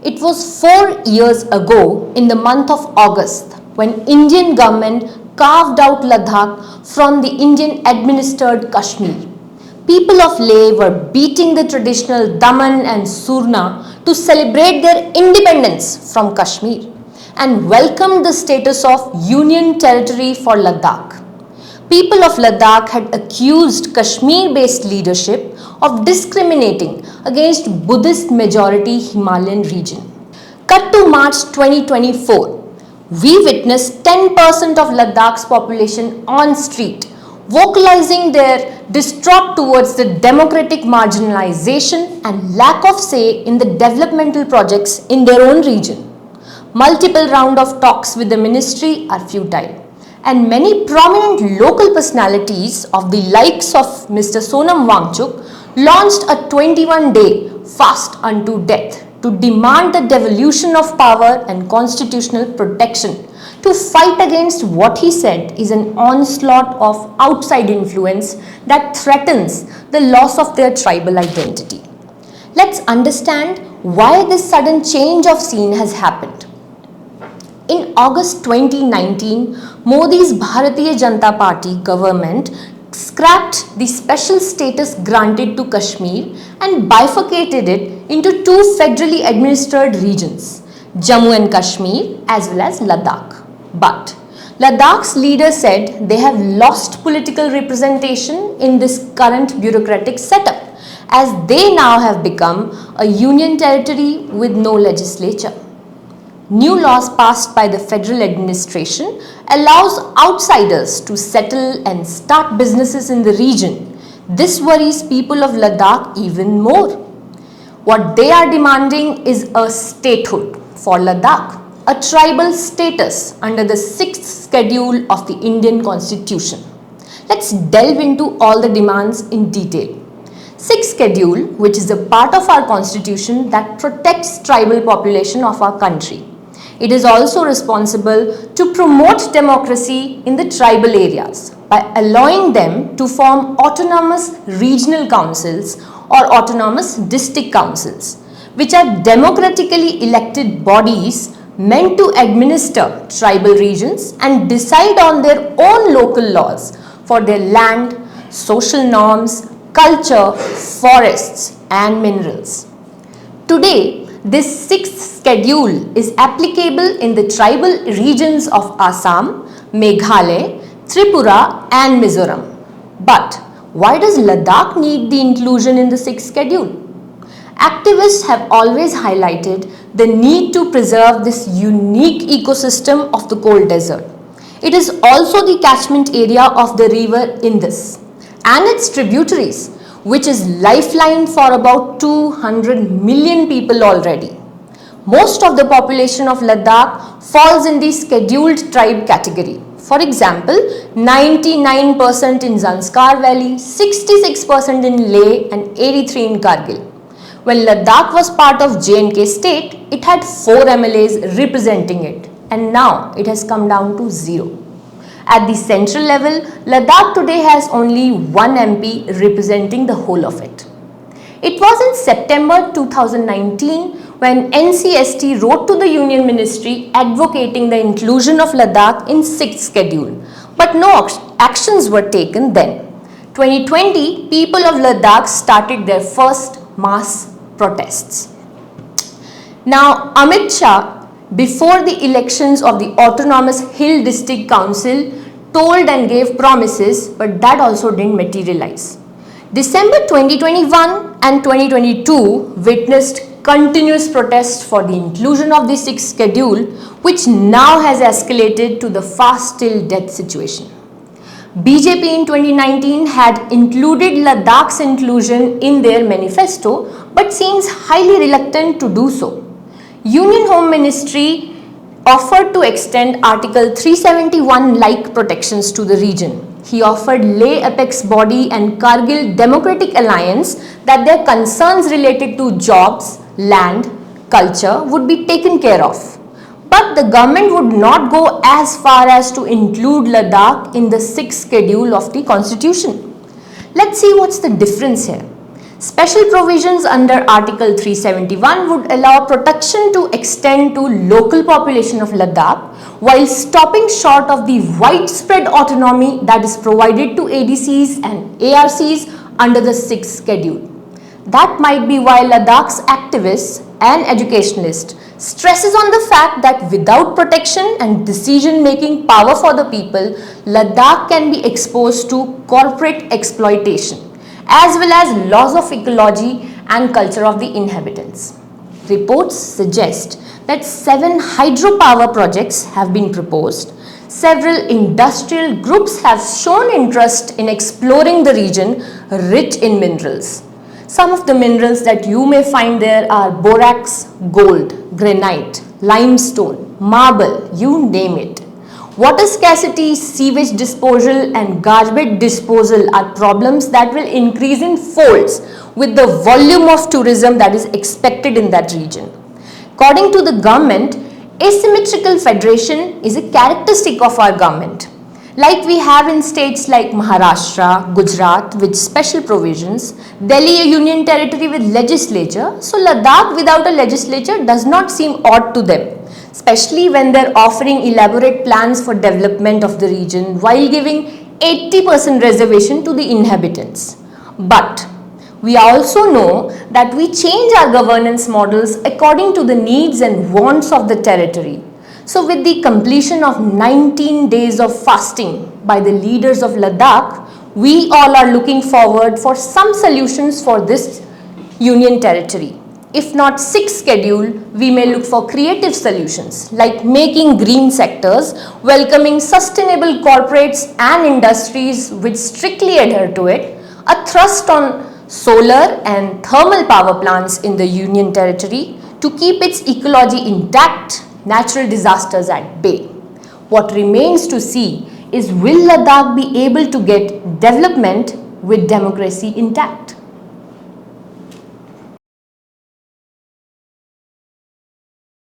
It was 4 years ago in the month of August when Indian government carved out Ladakh from the Indian administered Kashmir. People of Leh were beating the traditional Daman and Surna to celebrate their independence from Kashmir and welcomed the status of Union Territory for Ladakh. People of Ladakh had accused Kashmir-based leadership of discriminating against Buddhist majority Himalayan region. Cut to March 2024. We witnessed 10% of Ladakh's population on street, vocalizing their distraught towards the democratic marginalization and lack of say in the developmental projects in their own region. Multiple rounds of talks with the ministry are futile, and many prominent local personalities of the likes of Mr. Sonam Wangchuk launched a 21-day fast unto death to demand the devolution of power and constitutional protection to fight against what he said is an onslaught of outside influence that threatens the loss of their tribal identity. Let's understand why this sudden change of scene has happened. In August 2019, Modi's Bharatiya Janata Party government scrapped the special status granted to Kashmir and bifurcated it into two federally administered regions, Jammu and Kashmir as well as Ladakh. But Ladakh's leaders said they have lost political representation in this current bureaucratic setup, as they now have become a union territory with no legislature. New laws passed by the federal administration allows outsiders to settle and start businesses in the region. This worries people of Ladakh even more. What they are demanding is a statehood for Ladakh, a tribal status under the 6th schedule of the Indian Constitution. Let's delve into all the demands in detail. 6th schedule, which is a part of our constitution that protects tribal population of our country. It is also responsible to promote democracy in the tribal areas by allowing them to form autonomous regional councils or autonomous district councils, which are democratically elected bodies meant to administer tribal regions and decide on their own local laws for their land, social norms, culture, forests and minerals. Today, this 6th schedule is applicable in the tribal regions of Assam, Meghalaya, Tripura and Mizoram. But why does Ladakh need the inclusion in the 6th schedule? Activists have always highlighted the need to preserve this unique ecosystem of the cold desert. It is also the catchment area of the river Indus and its tributaries, which is lifeline for about 200 million people already. Most of the population of Ladakh falls in the scheduled tribe category. For example, 99% in Zanskar Valley, 66% in Leh and 83% in Kargil. When Ladakh was part of J&K state, it had 4 MLAs representing it, and now it has come down to 0. At the central level, Ladakh today has only 1 MP representing the whole of it. It was in September 2019 when NCST wrote to the Union Ministry advocating the inclusion of Ladakh in 6th schedule, but no actions were taken then. 2020, people of Ladakh started their first mass protests. Now, Amit Shah, before the elections of the Autonomous Hill District Council, told and gave promises, but that also didn't materialize. December 2021 and 2022 witnessed continuous protests for the inclusion of the 6th schedule, which now has escalated to the fast till death situation. BJP in 2019 had included Ladakh's inclusion in their manifesto, but seems highly reluctant to do so. Union Home Ministry offered to extend Article 371-like protections to the region. He offered Leh Apex Body and Kargil Democratic Alliance that their concerns related to jobs, land, culture would be taken care of. But the government would not go as far as to include Ladakh in the 6th schedule of the constitution. Let's see what's the difference here. Special provisions under Article 371 would allow protection to extend to local population of Ladakh while stopping short of the widespread autonomy that is provided to ADCs and ARCs under the 6th schedule. That might be why Ladakh's activists and educationalists stresses on the fact that without protection and decision-making power for the people, Ladakh can be exposed to corporate exploitation as well as loss of ecology and culture of the inhabitants. Reports suggest that 7 hydropower projects have been proposed. Several industrial groups have shown interest in exploring the region rich in minerals. Some of the minerals that you may find there are borax, gold, granite, limestone, marble, you name it. Water scarcity, sewage disposal and garbage disposal are problems that will increase in folds with the volume of tourism that is expected in that region. According to the government, asymmetrical federation is a characteristic of our government. Like we have in states like Maharashtra, Gujarat with special provisions, Delhi a union territory with legislature, so Ladakh without a legislature does not seem odd to them, especially when they're offering elaborate plans for development of the region while giving 80% reservation to the inhabitants. But we also know that we change our governance models according to the needs and wants of the territory. So with the completion of 19 days of fasting by the leaders of Ladakh, we all are looking forward for some solutions for this union territory. If not 6th schedule, we may look for creative solutions like making green sectors, welcoming sustainable corporates and industries which strictly adhere to it, a thrust on solar and thermal power plants in the union territory to keep its ecology intact, natural disasters at bay. What remains to see is will Ladakh be able to get development with democracy intact?